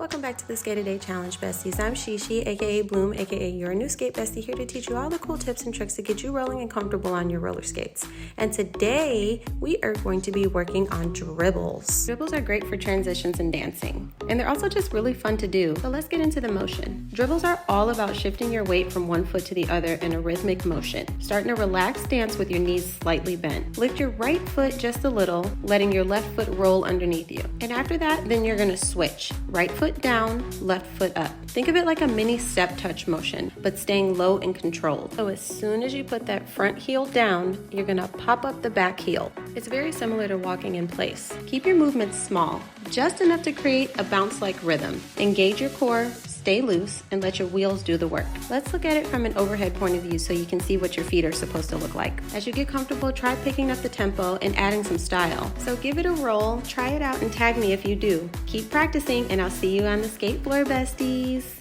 Welcome back to the Skate a Day Challenge, besties. I'm Shishi, aka Bloom, aka your new skate bestie, here to teach you all the cool tips and tricks to get you rolling and comfortable on your roller skates. And today, we are going to be working on dribbles. Dribbles are great for transitions and dancing, and they're also just really fun to do. So let's get into the motion. Dribbles are all about shifting your weight from one foot to the other in a rhythmic motion. Start in a relaxed stance with your knees slightly bent. Lift your right foot just a little, letting your left foot roll underneath you. And after that, then you're gonna switch. Right foot down, left foot up. Think of it like a mini step touch motion, but staying low and controlled. So as soon as you put that front heel down, you're gonna pop up the back heel. It's very similar to walking in place. Keep your movements small, just enough to create a bounce-like rhythm. Engage your core, stay loose, and let your wheels do the work. Let's look at it from an overhead point of view so you can see what your feet are supposed to look like. As you get comfortable, try picking up the tempo and adding some style. So give it a roll, try it out, and tag me if you do. Keep practicing, and I'll see you on the skate floor, besties.